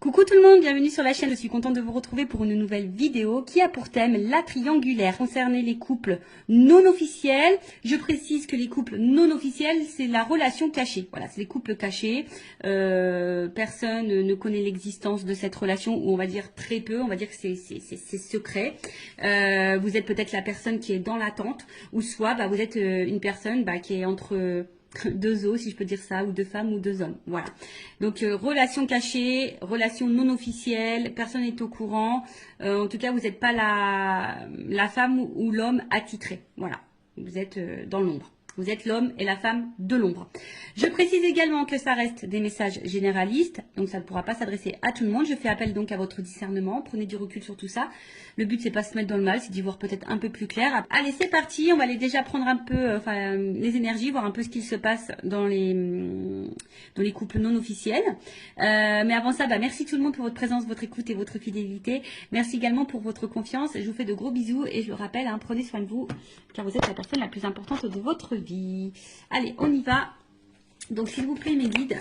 Coucou tout le monde, bienvenue sur la chaîne. Je suis contente de vous retrouver pour une nouvelle vidéo qui a pour thème la triangulaire concernant les couples non officiels. Je précise que les couples non officiels, c'est la relation cachée. Voilà, c'est les couples cachés. Personne ne connaît l'existence de cette relation, ou on va dire très peu. On va dire que c'est secret. Vous êtes peut-être la personne qui est dans l'attente, ou soit vous êtes une personne qui est entre deux os, si je peux dire ça, ou deux femmes ou deux hommes. Voilà. Donc relation cachée, relation non officielle, personne n'est au courant. En tout cas, vous n'êtes pas la femme ou l'homme attitré. Voilà. Vous êtes dans l'ombre. Vous êtes l'homme et la femme de l'ombre. Je précise également que ça reste des messages généralistes, donc ça ne pourra pas s'adresser à tout le monde. Je fais appel donc à votre discernement. Prenez du recul sur tout ça. Le but, c'est pas se mettre dans le mal, c'est d'y voir peut-être un peu plus clair. Allez, c'est parti. On va aller déjà prendre un peu les énergies, voir un peu ce qu'il se passe dans les couples non officiels. Mais avant ça, merci tout le monde pour votre présence, votre écoute et votre fidélité. Merci également pour votre confiance. Je vous fais de gros bisous et je le rappelle, prenez soin de vous, car vous êtes la personne la plus importante de votre vie. Allez, on y va. Donc, s'il vous plaît, mes guides.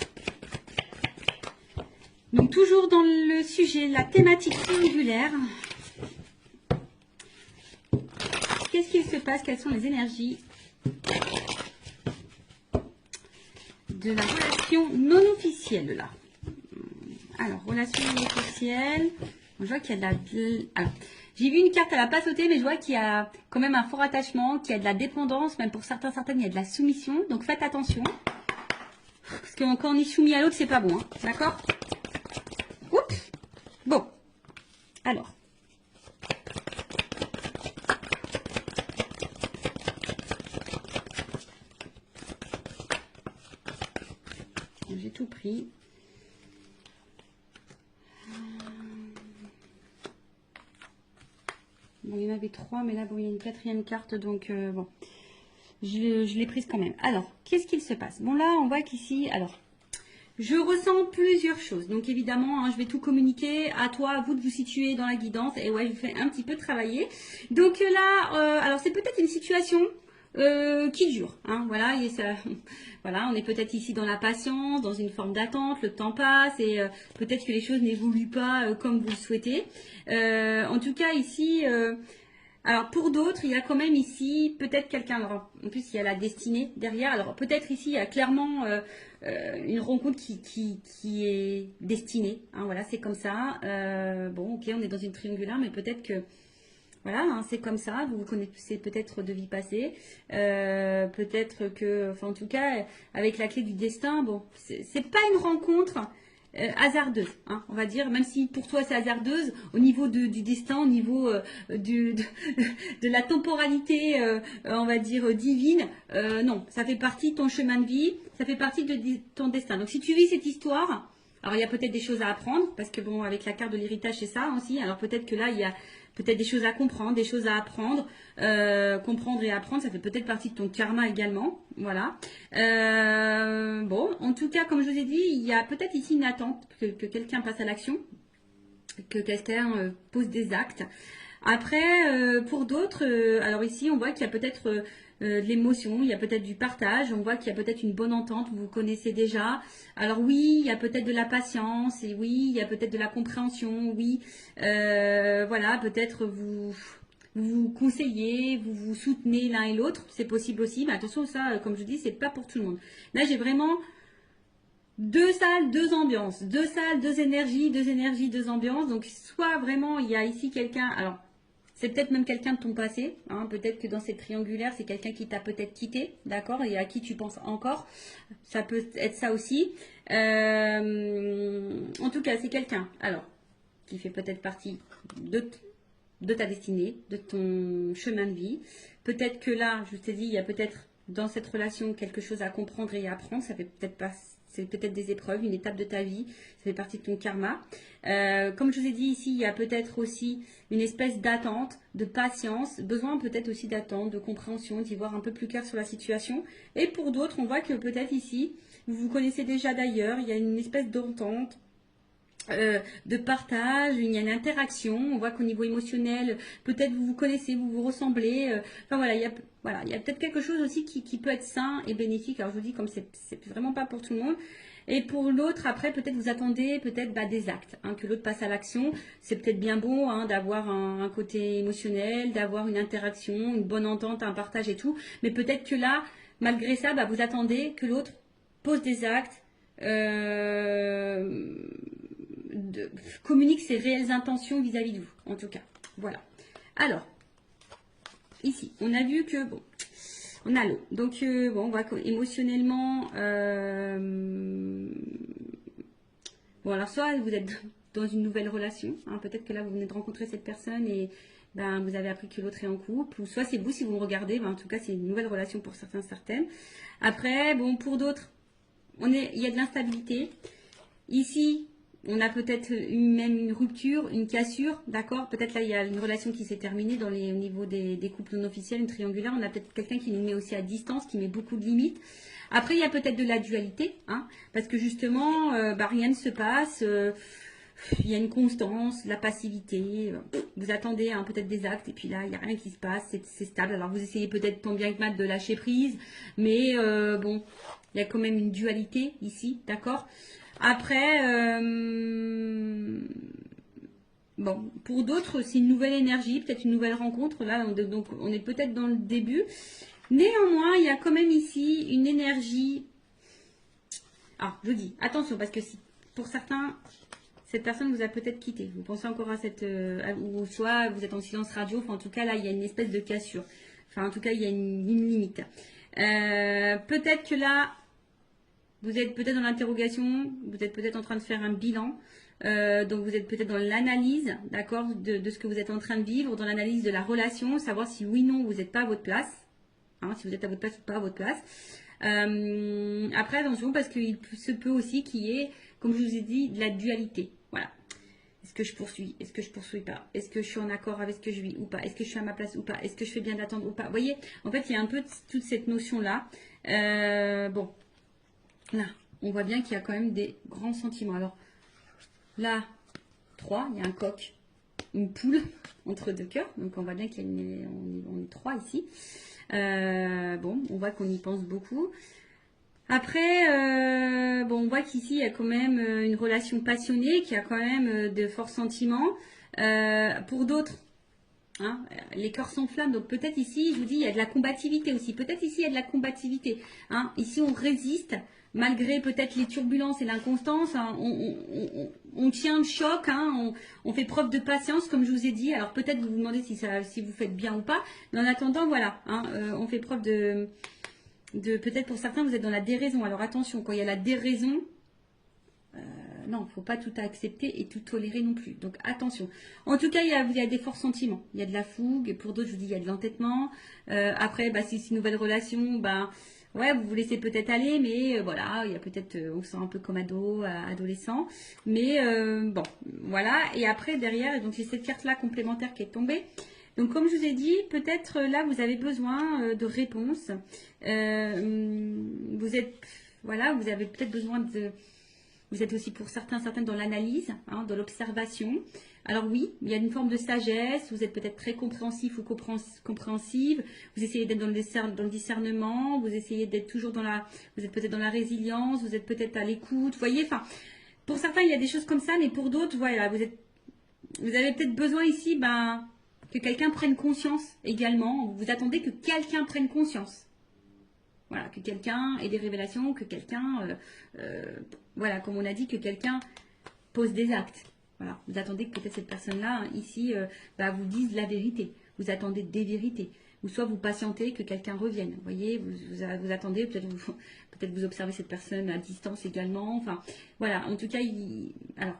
Donc, toujours dans le sujet, la thématique triangulaire. Qu'est-ce qu'il se passe? Quelles sont les énergies de la relation non officielle, là? Alors, relation non officielle. Je vois qu'il y a de la... Alors, j'ai vu une carte, elle n'a pas sauté, mais je vois qu'il y a quand même un fort attachement, qu'il y a de la dépendance, même pour certaines, il y a de la soumission. Donc, faites attention. Parce que quand on est soumis à l'autre, c'est pas bon. D'accord? Oups. Bon. Alors. J'ai tout pris. Bon, il y en avait trois, mais là, bon, il y a une quatrième carte, donc bon. Je l'ai prise quand même. Alors, qu'est-ce qu'il se passe? Bon, là, on voit qu'ici, alors, je ressens plusieurs choses. Donc, évidemment, je vais tout communiquer. À toi, à vous de vous situer dans la guidance. Et ouais, je vous fais un petit peu travailler. Donc là, alors, c'est peut-être une situation qui dure. Voilà, et ça, voilà, on est peut-être ici dans la patience, dans une forme d'attente. Le temps passe et peut-être que les choses n'évoluent pas comme vous le souhaitez. En tout cas, ici... alors pour d'autres, il y a quand même ici peut-être quelqu'un. Alors en plus, il y a la destinée derrière. Alors peut-être ici, il y a clairement une rencontre qui est destinée. Voilà, c'est comme ça. Bon, ok, on est dans une triangulaire, mais peut-être que voilà, c'est comme ça. Vous vous connaissez peut-être de vie passée. Peut-être que, enfin en tout cas, avec la clé du destin, bon, c'est pas une rencontre hasardeuse, on va dire, même si pour toi c'est hasardeuse, au niveau du destin, au niveau de la temporalité, on va dire divine, non, ça fait partie de ton chemin de vie, ça fait partie de ton destin. Donc si tu vis cette histoire, alors il y a peut-être des choses à apprendre, parce que bon, avec la carte de l'héritage c'est ça aussi, alors peut-être que là il y a peut-être des choses à comprendre, des choses à apprendre. Comprendre et apprendre, ça fait peut-être partie de ton karma également. Voilà. Bon, en tout cas, comme je vous ai dit, il y a peut-être ici une attente que quelqu'un passe à l'action, que quelqu'un pose des actes. Après, pour d'autres, alors ici, on voit qu'il y a peut-être de l'émotion, il y a peut-être du partage, on voit qu'il y a peut-être une bonne entente, vous vous connaissez déjà. Alors oui, il y a peut-être de la patience, et oui, il y a peut-être de la compréhension, oui. Voilà, peut-être vous conseillez, vous vous soutenez l'un et l'autre, c'est possible aussi. Mais attention, ça, comme je dis, c'est pas pour tout le monde. Là, j'ai vraiment... deux salles, deux ambiances. Deux salles, deux énergies, deux ambiances. Donc, soit vraiment, il y a ici quelqu'un... Alors, c'est peut-être même quelqu'un de ton passé. Peut-être que dans cette triangulaire, c'est quelqu'un qui t'a peut-être quitté, d'accord, et à qui tu penses encore. Ça peut être ça aussi. En tout cas, c'est quelqu'un, alors, qui fait peut-être partie de ta destinée, de ton chemin de vie. Peut-être que là, je t'ai dit, il y a peut-être dans cette relation quelque chose à comprendre et à apprendre. Ça fait peut-être pas... C'est peut-être des épreuves, une étape de ta vie, ça fait partie de ton karma. Comme je vous ai dit ici, il y a peut-être aussi une espèce d'attente, de patience, besoin peut-être aussi d'attente, de compréhension, d'y voir un peu plus clair sur la situation. Et pour d'autres, on voit que peut-être ici, vous vous connaissez déjà d'ailleurs, il y a une espèce d'entente, de partage, il y a une interaction, on voit qu'au niveau émotionnel, peut-être vous vous connaissez, vous vous ressemblez, enfin voilà, il y a peut-être quelque chose aussi qui peut être sain et bénéfique. Alors je vous dis, comme c'est vraiment pas pour tout le monde. Et pour l'autre, après, peut-être vous attendez peut-être des actes, hein, que l'autre passe à l'action. C'est peut-être bien bon hein, d'avoir un côté émotionnel, d'avoir une interaction, une bonne entente, un partage et tout. Mais peut-être que là, malgré ça, vous attendez que l'autre pose des actes, communique ses réelles intentions vis-à-vis de vous, en tout cas. Voilà. Alors, ici, on a vu que, bon, on a l'eau. Donc, bon, on va émotionnellement... bon, alors, soit vous êtes dans une nouvelle relation. Hein, peut-être que là, vous venez de rencontrer cette personne et vous avez appris que l'autre est en couple. Ou soit c'est vous, si vous me regardez. En tout cas, c'est une nouvelle relation pour certains, certaines. Après, bon, pour d'autres, il y a de l'instabilité. Ici, on a peut-être même une rupture, une cassure, d'accord? Peut-être là, il y a une relation qui s'est terminée au niveau des couples non officiels, une triangulaire. On a peut-être quelqu'un qui nous met aussi à distance, qui met beaucoup de limites. Après, il y a peut-être de la dualité, hein, parce que justement, rien ne se passe. Il y a une constance, de la passivité. Vous attendez hein, peut-être des actes, et puis là, il n'y a rien qui se passe. C'est stable. Alors, vous essayez peut-être tant bien que mal de lâcher prise, mais bon, il y a quand même une dualité ici, d'accord? Après, bon, pour d'autres, c'est une nouvelle énergie, peut-être une nouvelle rencontre. Là, donc, on est peut-être dans le début. Néanmoins, il y a quand même ici une énergie. Ah, je vous dis, attention, parce que pour certains, cette personne vous a peut-être quitté. Vous pensez encore à cette... ou soit vous êtes en silence radio. Enfin, en tout cas, là, il y a une espèce de cassure. Enfin, en tout cas, il y a une limite. Peut-être que là... Vous êtes peut-être dans l'interrogation, vous êtes peut-être en train de faire un bilan, donc vous êtes peut-être dans l'analyse, d'accord, de ce que vous êtes en train de vivre, dans l'analyse de la relation, savoir si oui ou non vous n'êtes pas à votre place, hein, si vous êtes à votre place ou pas à votre place. Après, attention, parce qu'il se peut aussi qu'il y ait, comme je vous ai dit, de la dualité. Voilà. Est-ce que je poursuis? Est-ce que je poursuis pas? Est-ce que je suis en accord avec ce que je vis ou pas? Est-ce que je suis à ma place ou pas? Est-ce que je fais bien d'attendre ou pas? Vous voyez, en fait, il y a un peu toute cette notion-là. Bon. Là, on voit bien qu'il y a quand même des grands sentiments. Alors, là, 3, il y a un coq, une poule entre deux cœurs. Donc, on voit bien qu'on est 3 ici. Bon, on voit qu'on y pense beaucoup. Après, bon, on voit qu'ici, il y a quand même une relation passionnée, qui a quand même de forts sentiments. Pour d'autres, hein, les cœurs s'enflamment. Donc, peut-être ici, je vous dis, il y a de la combativité aussi. Peut-être ici, il y a de la combativité. Hein. Ici, on résiste. Malgré peut-être les turbulences et l'inconstance, hein, on tient le choc, hein, on fait preuve de patience, comme je vous ai dit. Alors peut-être vous vous demandez si vous faites bien ou pas, mais en attendant, voilà, hein, on fait preuve de peut-être pour certains, vous êtes dans la déraison. Alors attention, quand il y a la déraison, non, il ne faut pas tout accepter et tout tolérer non plus. Donc attention. En tout cas, il y a des forts sentiments. Il y a de la fougue. Pour d'autres, je vous dis, il y a de l'entêtement. Après, si c'est une nouvelle relation, ouais, vous vous laissez peut-être aller, mais voilà, il y a peut-être, on se sent un peu comme adolescent. Mais bon, voilà. Et après, derrière, donc j'ai cette carte-là complémentaire qui est tombée. Donc, comme je vous ai dit, peut-être là, vous avez besoin de réponses. Voilà, vous avez peut-être besoin de... Vous êtes aussi pour certaines dans l'analyse, hein, dans l'observation. Alors oui, il y a une forme de sagesse, vous êtes peut-être très compréhensif ou compréhensive, vous essayez d'être dans le discernement, vous essayez d'être toujours vous êtes peut-être dans la résilience, vous êtes peut-être à l'écoute, vous voyez, enfin, pour certains il y a des choses comme ça, mais pour d'autres, voilà, vous avez peut-être besoin ici, que quelqu'un prenne conscience également, vous attendez que quelqu'un prenne conscience. Voilà, que quelqu'un ait des révélations, que quelqu'un, voilà, comme on a dit, que quelqu'un pose des actes. Voilà, vous attendez que peut-être cette personne-là, ici, vous dise la vérité. Vous attendez des vérités. Ou soit vous patientez que quelqu'un revienne. Vous voyez, vous attendez, peut-être vous observez cette personne à distance également. Enfin, voilà, en tout cas, alors,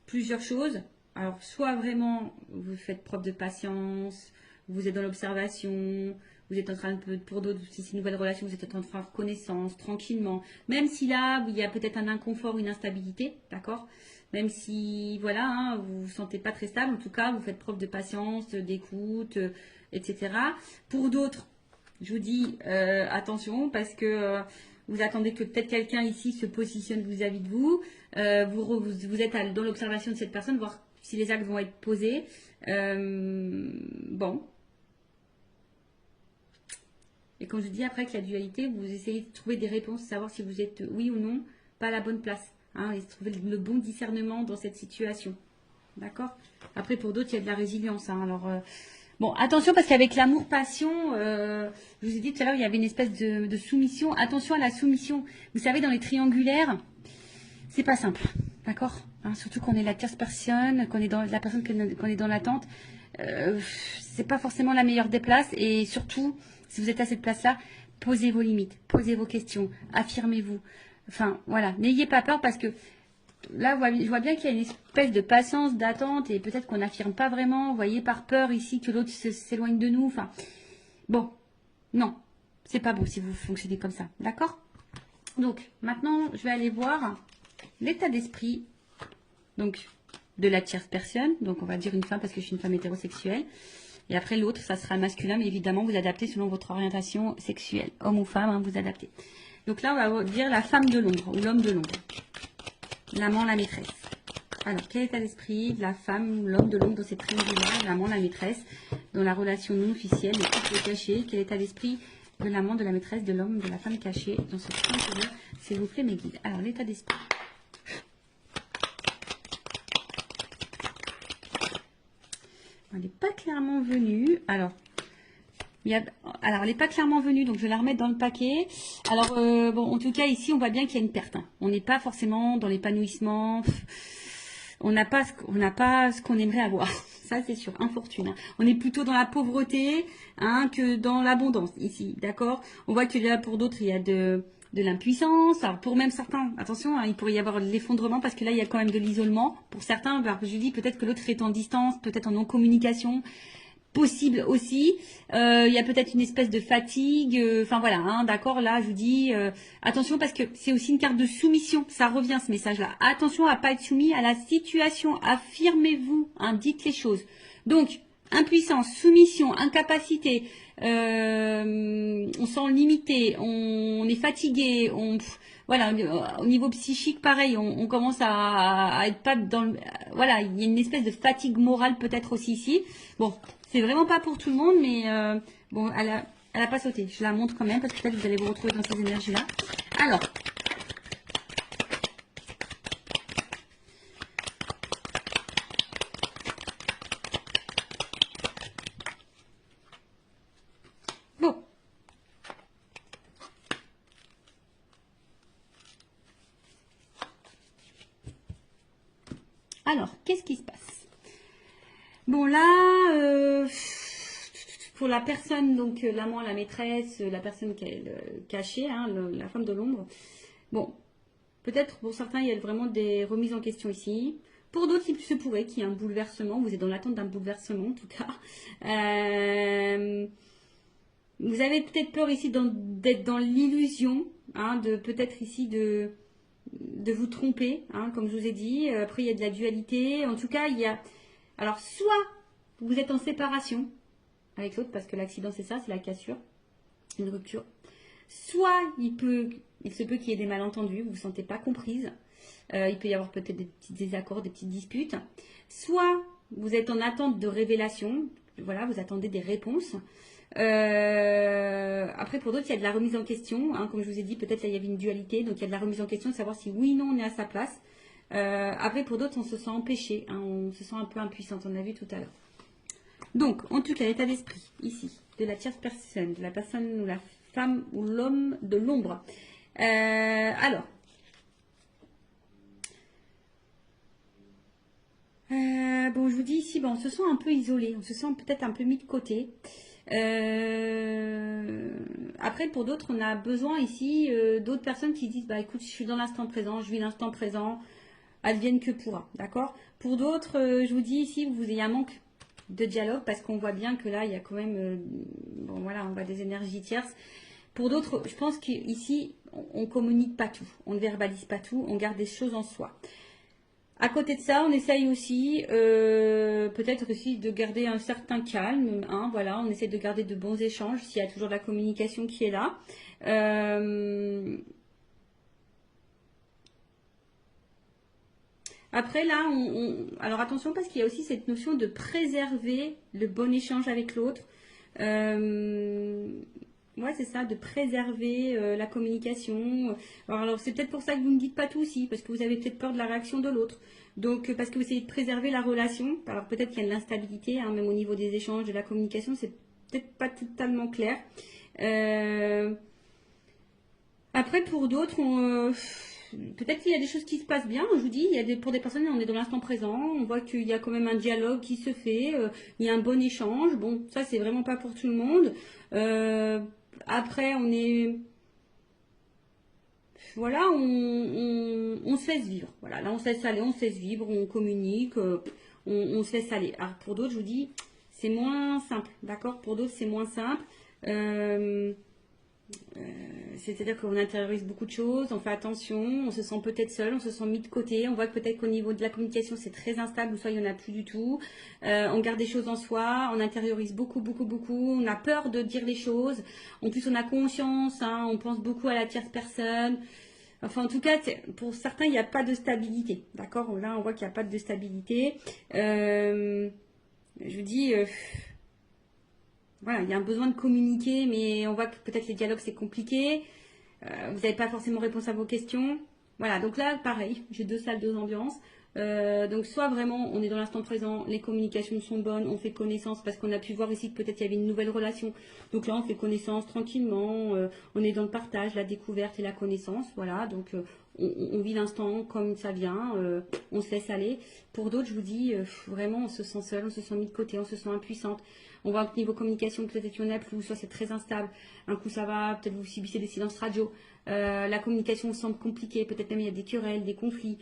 plusieurs choses. Alors, soit vraiment, vous faites preuve de patience, vous êtes dans l'observation, vous êtes en train de, pour d'autres, si c'est une nouvelle relation, vous êtes en train de faire connaissance tranquillement. Même si là, il y a peut-être un inconfort, une instabilité, d'accord? Même si, voilà, hein, vous vous sentez pas très stable, en tout cas, vous faites preuve de patience, d'écoute, etc. Pour d'autres, je vous dis attention, parce que vous attendez que peut-être quelqu'un ici se positionne vis-à-vis de vous. Vous êtes dans l'observation de cette personne, voir si les actes vont être posés. Bon. Et comme je dis, après, avec la dualité, vous essayez de trouver des réponses, savoir si vous êtes oui ou non pas la bonne place. Hein, et trouver le bon discernement dans cette situation. D'accord? Après, pour d'autres, il y a de la résilience. Hein, alors, bon, attention parce qu'avec l'amour-passion, je vous ai dit tout à l'heure, il y avait une espèce de soumission. Attention à la soumission. Vous savez, dans les triangulaires, c'est pas simple. D'accord? Hein, surtout qu'on est la tierce personne, qu'on est dans la personne qu'on est dans l'attente. C'est pas forcément la meilleure des places. Et surtout, si vous êtes à cette place-là, posez vos limites, posez vos questions, affirmez-vous. Enfin, voilà, n'ayez pas peur parce que là, je vois bien qu'il y a une espèce de patience, d'attente et peut-être qu'on n'affirme pas vraiment, vous voyez, par peur ici que l'autre s'éloigne de nous. Enfin, bon, non, c'est pas beau si vous fonctionnez comme ça, d'accord? Donc, maintenant, je vais aller voir l'état d'esprit, donc, de la tierce personne. Donc, on va dire une femme parce que je suis une femme hétérosexuelle. Et après, l'autre, ça sera masculin, mais évidemment, vous adaptez selon votre orientation sexuelle. Homme ou femme, hein, vous adaptez. Donc là, on va dire la femme de l'ombre ou l'homme de l'ombre. L'amant, la maîtresse. Alors, quel état d'esprit de la femme ou l'homme de l'ombre dans cette triangulaire, l'amant, la maîtresse, dans la relation non officielle, le couple caché? Quel état d'esprit de l'amant, de la maîtresse, de l'homme, de la femme cachée dans ce triangulaire? S'il vous plaît, mes guides. Alors, l'état d'esprit. Elle n'est pas clairement venue. Alors, elle n'est pas clairement venue, donc je vais la remettre dans le paquet. Alors, bon, en tout cas, ici, on voit bien qu'il y a une perte. Hein. On n'est pas forcément dans l'épanouissement. On n'a pas ce qu'on aimerait avoir. Ça, c'est sûr, infortune. Hein. On est plutôt dans la pauvreté hein, que dans l'abondance, ici, d'accord? On voit que là, pour d'autres, il y a de l'impuissance. Alors, pour même certains, attention, hein, il pourrait y avoir de l'effondrement parce que là, il y a quand même de l'isolement. Pour certains, je dis peut-être que l'autre est en distance, peut-être en non-communication. Possible aussi. Il y a peut-être une espèce de fatigue. Enfin voilà, hein, d'accord. Là, je vous dis attention parce que c'est aussi une carte de soumission. Ça revient ce message-là. Attention à pas être soumis à la situation. Affirmez-vous. Hein, dites les choses. Donc impuissance, soumission, incapacité. On sent limité. On est fatigué. Voilà, au niveau psychique, pareil, on commence à être pas dans le... Voilà, il y a une espèce de fatigue morale peut-être aussi ici. Bon, c'est vraiment pas pour tout le monde, mais bon, elle a pas sauté. Je la montre quand même parce que peut-être vous allez vous retrouver dans ces énergies-là. Alors, bon. Alors, qu'est-ce qui se passe? Bon, là, pour la personne, donc l'amant, la maîtresse, la personne qui est cachée, hein, la femme de l'ombre, bon, peut-être pour certains, il y a vraiment des remises en question ici. Pour d'autres, il se pourrait qu'il y ait un bouleversement. Vous êtes dans l'attente d'un bouleversement, en tout cas. Vous avez peut-être peur ici d'être dans l'illusion, hein, de peut-être ici de vous tromper, hein, comme je vous ai dit. Après, il y a de la dualité. En tout cas, il y a... Alors, soit vous êtes en séparation avec l'autre, parce que l'accident, c'est ça, c'est la cassure, une rupture. Soit il se peut qu'il y ait des malentendus, vous ne vous sentez pas comprise. Il peut y avoir peut-être des petits désaccords, des petites disputes. Soit vous êtes en attente de révélation, voilà, vous attendez des réponses. Après, pour d'autres, il y a de la remise en question. Hein, comme je vous ai dit, peut-être là, il y avait une dualité. Donc, il y a de la remise en question de savoir si oui ou non on est à sa place. Après, pour d'autres, on se sent empêché. Hein, on se sent un peu impuissante. On a vu tout à l'heure. Donc, en tout cas, l'état d'esprit, ici, de la tierce personne, de la personne ou la femme ou l'homme de l'ombre. Alors. Bon, je vous dis ici, bon, on se sent un peu isolé. On se sent peut-être un peu mis de côté. Après, pour d'autres, on a besoin ici d'autres personnes qui disent, bah écoute, je suis dans l'instant présent, je vis l'instant présent, advienne que pourra, d'accord? Pour d'autres, je vous dis ici, vous ayez un manque de dialogue parce qu'on voit bien que là, il y a quand même, bon voilà, on voit des énergies tierces. Pour d'autres, je pense qu'ici, on communique pas tout, on ne verbalise pas tout, on garde des choses en soi. À côté de ça, on essaye aussi, peut-être aussi de garder un certain calme. Hein, voilà, on essaie de garder de bons échanges s'il y a toujours de la communication qui est là. Après là, alors attention parce qu'il y a aussi cette notion de préserver le bon échange avec l'autre. Ouais, c'est ça, de préserver la communication. Alors c'est peut-être pour ça que vous ne dites pas tout aussi, parce que vous avez peut-être peur de la réaction de l'autre. Donc, parce que vous essayez de préserver la relation. Alors peut-être qu'il y a de l'instabilité, hein, même au niveau des échanges, de la communication, c'est peut-être pas totalement clair. Euh, Après, pour d'autres, peut-être qu'il y a des choses qui se passent bien. Je vous dis, pour des personnes, on est dans l'instant présent. On voit qu'il y a quand même un dialogue qui se fait. Il y a un bon échange. Bon, ça, c'est vraiment pas pour tout le monde. Euh, Après, voilà, on se laisse vivre. Voilà, là, on se laisse aller, on se laisse vivre, on communique, on se laisse aller. Alors, pour d'autres, je vous dis, c'est moins simple. D'accord? Pour d'autres, c'est moins simple. Euh, C'est-à-dire qu'on intériorise beaucoup de choses, on fait attention, on se sent peut-être seul, on se sent mis de côté, on voit que peut-être qu'au niveau de la communication c'est très instable ou soit il n'y en a plus du tout. On garde des choses en soi, on intériorise beaucoup, beaucoup, beaucoup, on a peur de dire les choses. En plus on a conscience, hein, on pense beaucoup à la tierce personne. Enfin en tout cas pour certains il n'y a pas de stabilité. D'accord? Là on voit qu'il n'y a pas de stabilité. Je vous dis... voilà, il y a un besoin de communiquer, mais on voit que peut-être les dialogues c'est compliqué. Vous n'avez pas forcément réponse à vos questions. Voilà, donc là, pareil, j'ai deux salles, deux ambiances. Donc soit vraiment on est dans l'instant présent, les communications sont bonnes, on fait connaissance parce qu'on a pu voir ici que peut-être il y avait une nouvelle relation. Donc là on fait connaissance tranquillement, on est dans le partage, la découverte et la connaissance. Voilà, donc on vit l'instant comme ça vient, on se laisse aller. Pour d'autres, je vous dis, vraiment on se sent seul, on se sent mis de côté, on se sent impuissante. On voit que niveau communication, peut-être qu'il y en a plus, soit c'est très instable, un coup ça va, peut-être vous subissez des silences radio, la communication semble compliquée, peut-être même il y a des querelles, des conflits,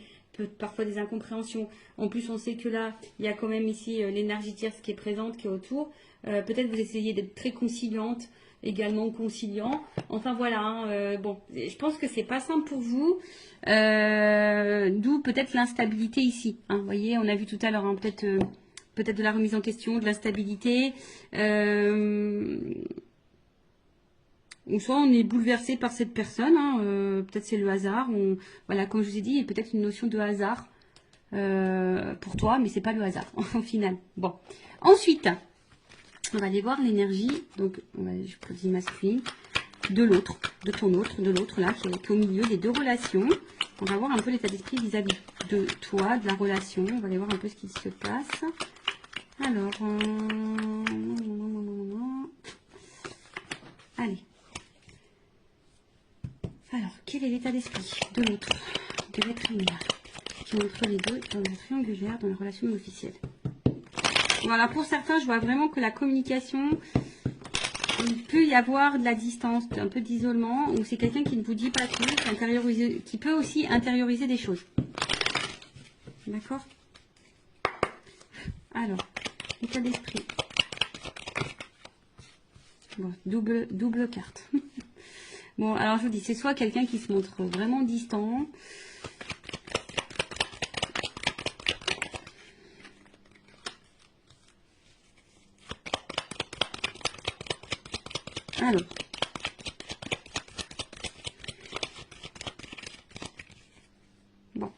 parfois des incompréhensions. En plus, on sait que là, il y a quand même ici l'énergie tierce qui est présente, qui est autour. Peut-être vous essayez d'être très conciliante, également conciliant. Enfin voilà, hein, bon, je pense que c'est pas simple pour vous, d'où peut-être l'instabilité ici. Hein. Vous voyez, on a vu tout à l'heure, hein, peut-être de la remise en question, de l'instabilité. Ou soit on est bouleversé par cette personne, hein, peut-être c'est le hasard. Voilà, comme je vous ai dit, il y a peut-être une notion de hasard pour toi, mais c'est pas le hasard au final. Bon, ensuite, on va aller voir l'énergie. Donc, je choisis masculine de l'autre, de ton autre, de l'autre là, qui est au milieu des deux relations. On va voir un peu l'état d'esprit vis-à-vis de toi, de la relation. On va aller voir un peu ce qui se passe. Alors, allez. Alors, quel est l'état d'esprit de l'autre, de l'être humain, qui est entre les deux dans la triangulaire, dans la relation officielle? Voilà, pour certains, je vois vraiment que la communication, il peut y avoir de la distance, un peu d'isolement, ou c'est quelqu'un qui ne vous dit pas tout, qui peut aussi intérioriser des choses. D'accord? Alors, l'état d'esprit. Bon, double carte. Bon, alors je vous dis, c'est soit quelqu'un qui se montre vraiment distant. Alors. Bon.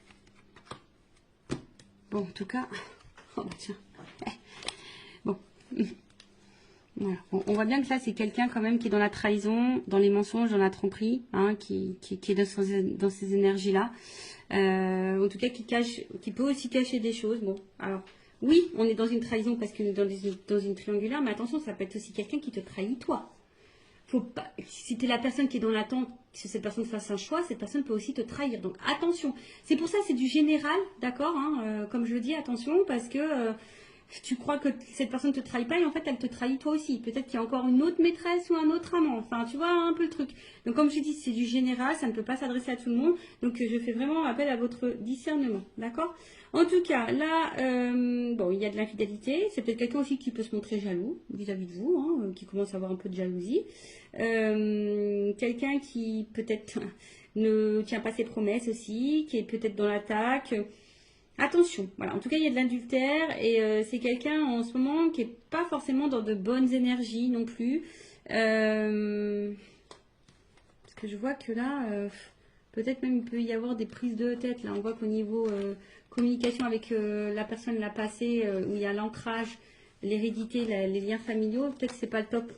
Bon, en tout cas. Oh, bah, tiens. Bon. Voilà. On voit bien que là, c'est quelqu'un quand même qui est dans la trahison, dans les mensonges, dans la tromperie, hein, qui est dans ces énergies-là. En tout cas, qui peut aussi cacher des choses. Bon, alors, oui, on est dans une trahison parce qu'on est dans une triangulaire, mais attention, ça peut être aussi quelqu'un qui te trahit toi. Faut pas, si tu es la personne qui est dans l'attente que cette personne fasse un choix, cette personne peut aussi te trahir. Donc attention. C'est pour ça, c'est du général, d'accord, hein, comme je le dis, attention, parce que tu crois que cette personne te trahit pas et en fait elle te trahit toi aussi. Peut-être qu'il y a encore une autre maîtresse ou un autre amant. Enfin, tu vois un peu le truc. Donc comme je dis, c'est du général, ça ne peut pas s'adresser à tout le monde. Donc je fais vraiment appel à votre discernement, d'accord? En tout cas, là, bon, il y a de l'infidélité. C'est peut-être quelqu'un aussi qui peut se montrer jaloux vis-à-vis de vous, hein, qui commence à avoir un peu de jalousie. Quelqu'un qui peut-être ne tient pas ses promesses aussi, qui est peut-être dans l'attaque. Attention, voilà. En tout cas, il y a de l'adultère et c'est quelqu'un en ce moment qui n'est pas forcément dans de bonnes énergies non plus. Parce que je vois que là, peut-être même il peut y avoir des prises de tête. Là, on voit qu'au niveau communication avec la personne l'a passé, où il y a l'ancrage, l'hérédité, les liens familiaux, peut-être que c'est pas le top.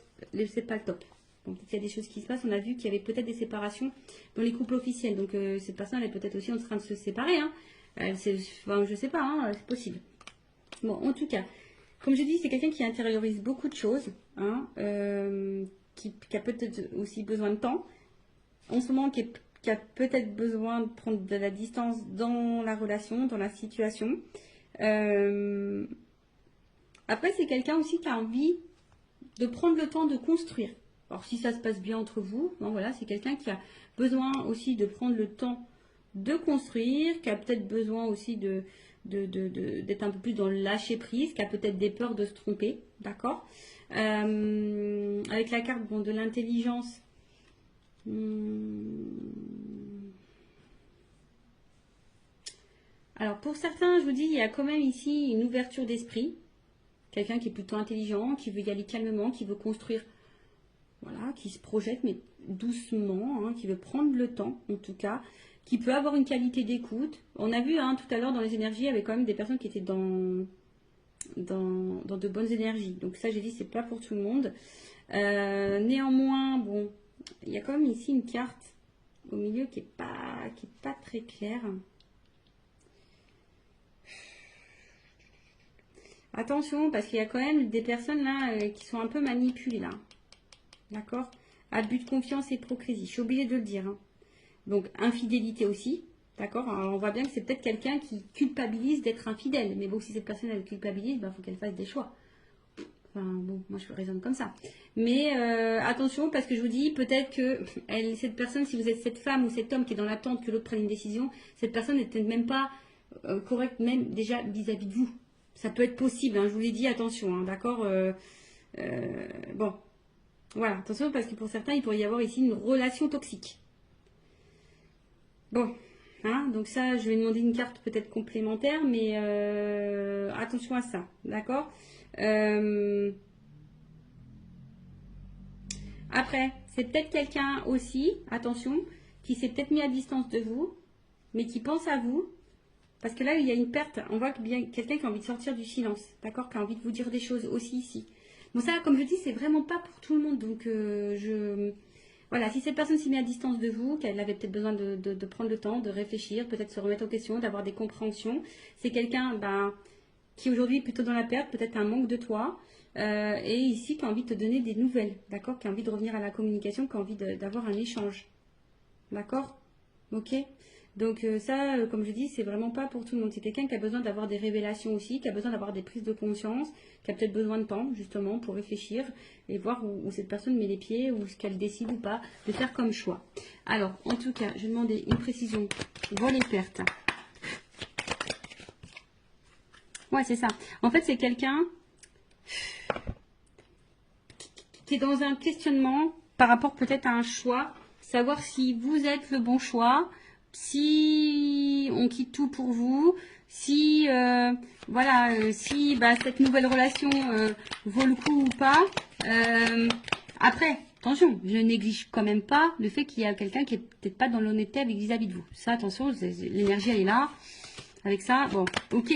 C'est pas le top. Bon, peut-être qu'il y a des choses qui se passent. On a vu qu'il y avait peut-être des séparations dans les couples officiels. Donc, cette personne, elle est peut-être aussi en train de se séparer. Hein. Enfin, je sais pas, hein, c'est possible. Bon, en tout cas, comme je dis, c'est quelqu'un qui intériorise beaucoup de choses, hein, qui a peut-être aussi besoin de temps. En ce moment, qui a peut-être besoin de prendre de la distance dans la relation, dans la situation. Après, c'est quelqu'un aussi qui a envie de prendre le temps de construire. Alors, si ça se passe bien entre vous, bon, voilà, c'est quelqu'un qui a besoin aussi de prendre le temps de construire, qui a peut-être besoin aussi d'être un peu plus dans le lâcher prise, qui a peut-être des peurs de se tromper, d'accord. Avec la carte bon, de l'intelligence, alors pour certains, je vous dis, il y a quand même ici une ouverture d'esprit, quelqu'un qui est plutôt intelligent, qui veut y aller calmement, qui veut construire, voilà, qui se projette mais doucement, hein, qui veut prendre le temps en tout cas, qui peut avoir une qualité d'écoute. On a vu hein, tout à l'heure dans les énergies, il y avait quand même des personnes qui étaient dans de bonnes énergies. Donc ça, j'ai dit, c'est pas pour tout le monde. Néanmoins, bon, il y a quand même ici une carte au milieu qui est pas très claire. Attention, parce qu'il y a quand même des personnes là qui sont un peu manipulées là. D'accord? Abus de confiance et hypocrisie. Je suis obligée de le dire. Hein. Donc, infidélité aussi. D'accord? On voit bien que c'est peut-être quelqu'un qui culpabilise d'être infidèle. Mais bon, si cette personne elle culpabilise, il faut qu'elle fasse des choix. Enfin, bon, moi je raisonne comme ça. Mais attention, parce que je vous dis, peut-être que cette personne, si vous êtes cette femme ou cet homme qui est dans l'attente que l'autre prenne une décision, cette personne n'est peut-être même pas correcte, même déjà vis-à-vis de vous. Ça peut être possible, hein, je vous l'ai dit, attention, hein, d'accord. Bon, voilà, attention, parce que pour certains, il pourrait y avoir ici une relation toxique. Bon, hein, donc ça, je vais demander une carte peut-être complémentaire, mais attention à ça, d'accord. Après, c'est peut-être quelqu'un aussi, attention, qui s'est peut-être mis à distance de vous, mais qui pense à vous. Parce que là, il y a une perte. On voit bien quelqu'un qui a envie de sortir du silence, d'accord, qui a envie de vous dire des choses aussi ici. Bon, ça, comme je dis, c'est vraiment pas pour tout le monde. Donc, voilà, si cette personne s'est mise à distance de vous, qu'elle avait peut-être besoin de prendre le temps, de réfléchir, peut-être se remettre en question, d'avoir des compréhensions, c'est quelqu'un qui aujourd'hui est plutôt dans la perte, peut-être un manque de toi, et ici qui a envie de te donner des nouvelles, d'accord, qui a envie de revenir à la communication, qui a envie d'avoir un échange, d'accord, ok. Donc ça, comme je dis, c'est vraiment pas pour tout le monde. C'est quelqu'un qui a besoin d'avoir des révélations aussi, qui a besoin d'avoir des prises de conscience, qui a peut-être besoin de temps, justement, pour réfléchir et voir où cette personne met les pieds, ou ce qu'elle décide ou pas de faire comme choix. Alors, en tout cas, je vais demander une précision. Vol et perte. Ouais, c'est ça. En fait, c'est quelqu'un qui est dans un questionnement par rapport peut-être à un choix, savoir si vous êtes le bon choix, si on quitte tout pour vous, si voilà, si cette nouvelle relation vaut le coup ou pas. Après, attention, je néglige quand même pas le fait qu'il y a quelqu'un qui est peut-être pas dans l'honnêteté vis-à-vis de vous. Ça, attention, l'énergie elle est là. Avec ça, bon, ok,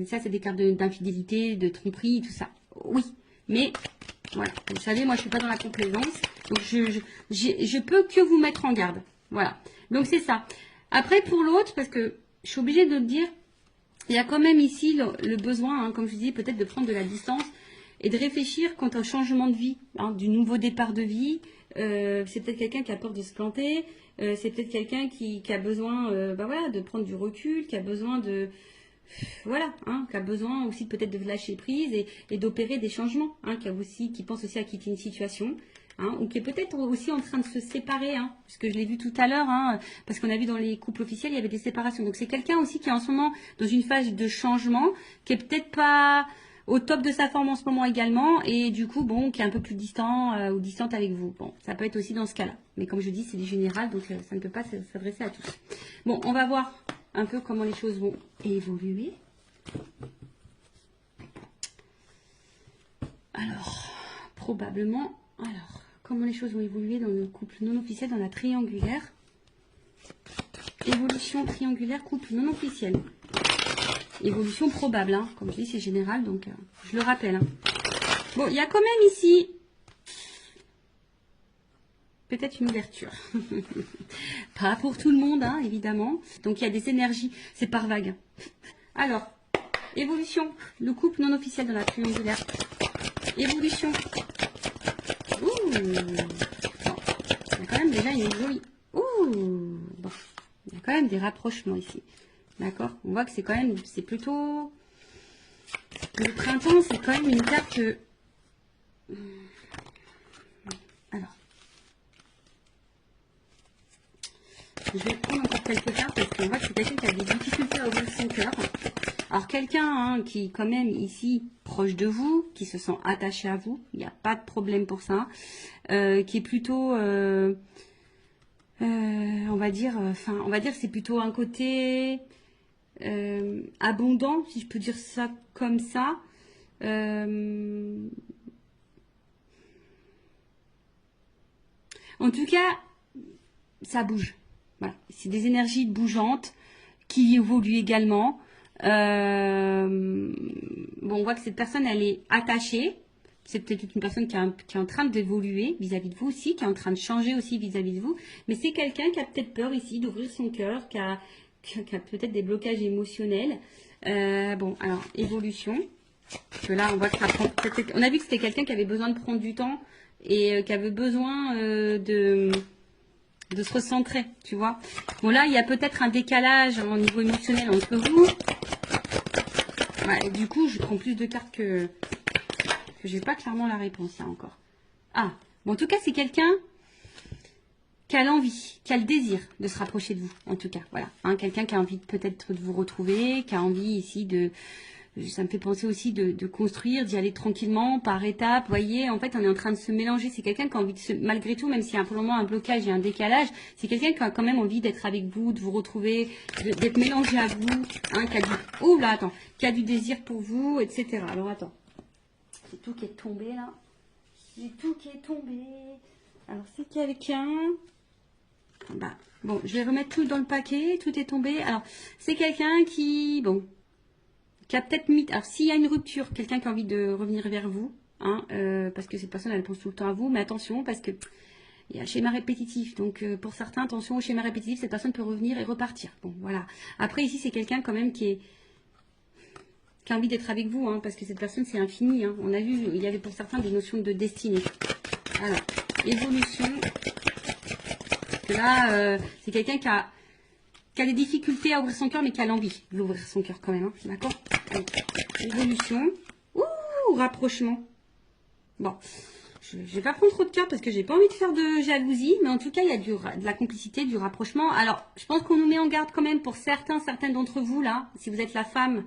ça c'est des cartes d'infidélité, de tromperie, tout ça. Oui, mais voilà, vous savez, moi je suis pas dans la complaisance, donc je peux que vous mettre en garde. Voilà, donc c'est ça. Après pour l'autre, parce que je suis obligée de le dire, il y a quand même ici le besoin, hein, comme je dis, peut-être de prendre de la distance et de réfléchir quant au changement de vie, hein, du nouveau départ de vie. C'est peut-être quelqu'un qui a peur de se planter, c'est peut-être quelqu'un qui a besoin voilà, de prendre du recul, qui a besoin de... Voilà, hein, qui a besoin aussi peut-être de lâcher prise et d'opérer des changements, hein, qui pense aussi à quitter une situation, hein, ou qui est peut-être aussi en train de se séparer, hein, puisque je l'ai vu tout à l'heure, hein, parce qu'on a vu dans les couples officiels, il y avait des séparations. Donc c'est quelqu'un aussi qui est en ce moment dans une phase de changement, qui est peut-être pas au top de sa forme en ce moment également, et du coup, bon, qui est un peu plus distant ou distante avec vous. Bon, ça peut être aussi dans ce cas-là. Mais comme je dis, c'est du général, donc ça ne peut pas s'adresser à tous. Bon, on va voir un peu comment les choses vont évoluer. Alors, probablement, comment les choses vont évoluer dans le couple non officiel, dans la triangulaire. Évolution triangulaire, couple non officiel. Évolution probable, hein. Comme je dis, c'est général, donc je le rappelle. Hein. Bon, il y a quand même ici peut-être une ouverture. Pas pour tout le monde, hein, évidemment. Donc il y a des énergies, c'est par vague. Alors, évolution, le couple non officiel dans la triangulaire. Évolution. Ouh. Bon. Il y a quand même déjà une jolie. Ouh. Bon. Il y a quand même des rapprochements ici. D'accord? On voit que c'est quand même, c'est plutôt... Le printemps, c'est quand même une carte... Alors. Je vais prendre encore quelques cartes parce qu'on voit que c'est quelqu'un qui a des difficultés à ouvrir son cœur. Alors quelqu'un hein, qui quand même ici proche de vous, qui se sent attaché à vous, il n'y a pas de problème pour ça, qui est plutôt, on va dire c'est plutôt un côté abondant, si je peux dire ça comme ça. En tout cas, ça bouge. Voilà. C'est des énergies bougeantes qui évoluent également. Bon, on voit que cette personne, elle est attachée. C'est peut-être une personne qui est en train d'évoluer vis-à-vis de vous aussi, qui est en train de changer aussi vis-à-vis de vous. Mais c'est quelqu'un qui a peut-être peur ici d'ouvrir son cœur, qui a peut-être des blocages émotionnels. Bon, alors, évolution. Parce que là, on voit que ça prend... On a vu que c'était quelqu'un qui avait besoin de prendre du temps et qui avait besoin de se recentrer, tu vois. Bon, là, il y a peut-être un décalage au niveau émotionnel entre vous. Ouais, du coup, je prends plus de cartes que j'ai pas clairement la réponse, là, encore. Ah, bon, en tout cas, c'est quelqu'un qui a l'envie, qui a le désir de se rapprocher de vous, en tout cas, voilà. Hein, quelqu'un qui a envie peut-être de vous retrouver, qui a envie ici de... Ça me fait penser aussi de construire, d'y aller tranquillement, par étapes. Vous voyez, en fait, on est en train de se mélanger. C'est quelqu'un qui a envie de se... Malgré tout, même s'il y a pour le moment un blocage et un décalage, c'est quelqu'un qui a quand même envie d'être avec vous, de vous retrouver, d'être mélangé à vous. Hein, qui a du... Oh là, attends. Qui a du désir pour vous, etc. Alors, attends. C'est tout qui est tombé, là. C'est tout qui est tombé. Alors, c'est quelqu'un... Bah, bon, je vais remettre tout dans le paquet. Tout est tombé. Alors, c'est quelqu'un qui... Bon... qui a peut-être mis... Alors, s'il y a une rupture, quelqu'un qui a envie de revenir vers vous, hein, parce que cette personne, elle pense tout le temps à vous, mais attention, parce que il y a un schéma répétitif. Donc, pour certains, attention au schéma répétitif, cette personne peut revenir et repartir. Bon, voilà. Après, ici, c'est quelqu'un quand même qui a envie d'être avec vous, hein, parce que cette personne, c'est infini. Hein. On a vu, il y avait pour certains des notions de destinée. Alors, évolution. Là, c'est quelqu'un qui a des difficultés à ouvrir son cœur, mais qui a l'envie d'ouvrir son cœur quand même. Hein, d'accord? Évolution. Ouh, rapprochement. Bon, je vais pas prendre trop de cartes parce que j'ai pas envie de faire de jalousie, mais en tout cas, il y a de la complicité, du rapprochement. Alors, je pense qu'on nous met en garde quand même pour certaines d'entre vous, là, si vous êtes la femme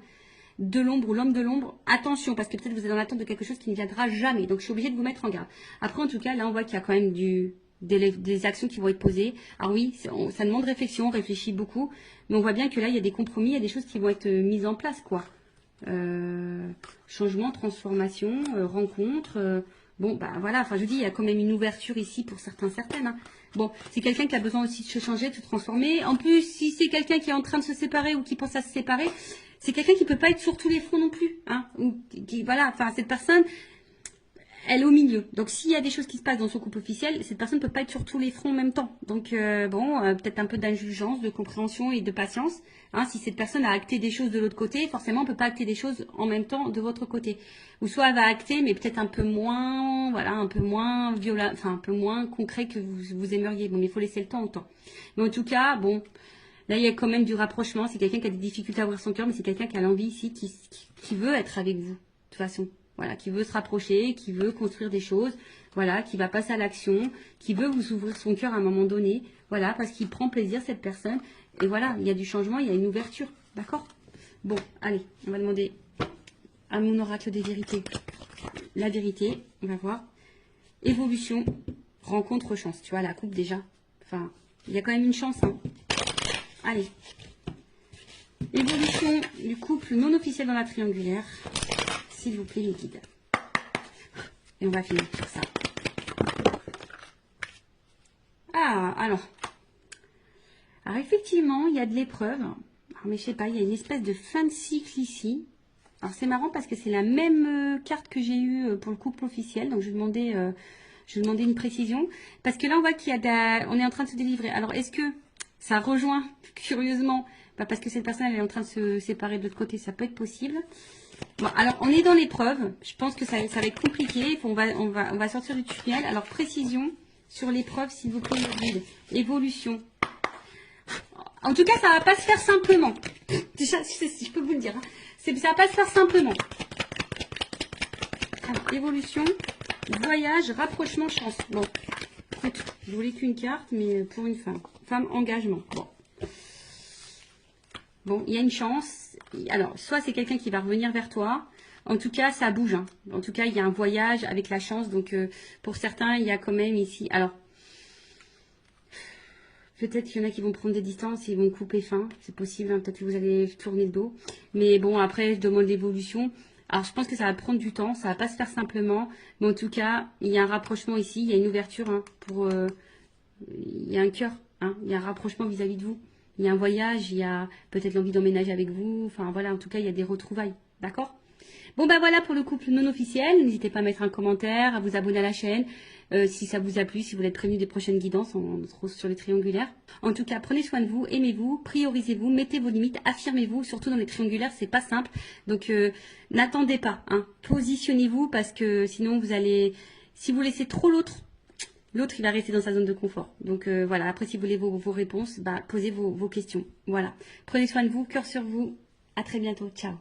de l'ombre ou l'homme de l'ombre, attention, parce que peut-être vous êtes dans l'attente de quelque chose qui ne viendra jamais. Donc, je suis obligée de vous mettre en garde. Après, en tout cas, là, on voit qu'il y a quand même des actions qui vont être posées. Alors oui, ça demande réflexion, on réfléchit beaucoup, mais on voit bien que là, il y a des compromis, il y a des choses qui vont être mises en place, quoi. Changement, transformation, rencontre. Bon, bah voilà, enfin je vous dis, il y a quand même une ouverture ici pour certaines. Hein. Bon, c'est quelqu'un qui a besoin aussi de se changer, de se transformer. En plus, si c'est quelqu'un qui est en train de se séparer ou qui pense à se séparer, c'est quelqu'un qui peut pas être sur tous les fronts non plus. Hein, ou voilà, enfin cette personne, elle est au milieu. Donc s'il y a des choses qui se passent dans son couple officiel, cette personne ne peut pas être sur tous les fronts en même temps. Donc peut-être un peu d'indulgence, de compréhension et de patience. Hein, si cette personne a acté des choses de l'autre côté, forcément on ne peut pas acter des choses en même temps de votre côté. Ou soit elle va acter, mais peut-être un peu moins, voilà, un peu moins violent, enfin un peu moins concret que vous aimeriez. Bon, mais il faut laisser le temps au temps. Mais en tout cas, bon, là il y a quand même du rapprochement. C'est quelqu'un qui a des difficultés à ouvrir son cœur, mais c'est quelqu'un qui a l'envie ici, qui veut être avec vous, de toute façon. Voilà, qui veut se rapprocher, qui veut construire des choses, voilà, qui va passer à l'action, qui veut vous ouvrir son cœur à un moment donné, voilà, parce qu'il prend plaisir, cette personne. Et voilà, il y a du changement, il y a une ouverture, d'accord? Bon, allez, on va demander à mon oracle des vérités la vérité, on va voir. Évolution, rencontre, chance, tu vois, la coupe déjà. Enfin, il y a quand même une chance, hein. Allez. Évolution du couple non officiel dans la triangulaire. S'il vous plaît, les guides. Et on va finir sur ça. Ah, alors. Alors, effectivement, il y a de l'épreuve. Mais je sais pas, il y a une espèce de fin de cycle ici. Alors, c'est marrant parce que c'est la même carte que j'ai eue pour le couple officiel. Donc, je vais demander Je vais demander une précision. Parce que là, on voit qu'il y a on est en train de se délivrer. Alors, est-ce que ça rejoint, curieusement, parce que cette personne, elle est en train de se séparer de l'autre côté, ça peut être possible. Bon, alors, on est dans l'épreuve. Je pense que ça va être compliqué. On va sortir du tunnel. Alors, précision sur l'épreuve, s'il vous plaît, le guide. Évolution. En tout cas, ça va pas se faire simplement. Déjà, je peux vous le dire. Hein. Ça va pas se faire simplement. Alors, évolution, voyage, rapprochement, chance. Bon, écoute, je voulais qu'une carte, mais pour une femme. Femme, engagement. Bon, il y a une chance. Alors, soit c'est quelqu'un qui va revenir vers toi. En tout cas, ça bouge. Hein. En tout cas, il y a un voyage avec la chance. Donc, pour certains, il y a quand même ici... Alors, peut-être qu'il y en a qui vont prendre des distances et ils vont couper fin. C'est possible, hein, peut-être que vous allez tourner le dos. Mais bon, après, je demande l'évolution. Alors, je pense que ça va prendre du temps. Ça va pas se faire simplement. Mais en tout cas, il y a un rapprochement ici. Il y a une ouverture. Hein, il y a un cœur. Hein, il y a un rapprochement vis-à-vis de vous. Il y a un voyage. Il y a peut-être l'envie d'emménager avec vous. Enfin, voilà. En tout cas, il y a des retrouvailles. D'accord ? Bon, ben voilà pour le couple non officiel. N'hésitez pas à mettre un commentaire, à vous abonner à la chaîne. Si ça vous a plu, si vous êtes prévenu des prochaines guidances, on se retrouve sur les triangulaires. En tout cas, prenez soin de vous, aimez-vous, priorisez-vous, mettez vos limites, affirmez-vous, surtout dans les triangulaires, c'est pas simple. Donc, n'attendez pas, hein. Positionnez-vous parce que sinon vous allez, si vous laissez trop l'autre, il va rester dans sa zone de confort. Donc voilà, après si vous voulez vos réponses, posez vos questions. Voilà. Prenez soin de vous, cœur sur vous. À très bientôt. Ciao.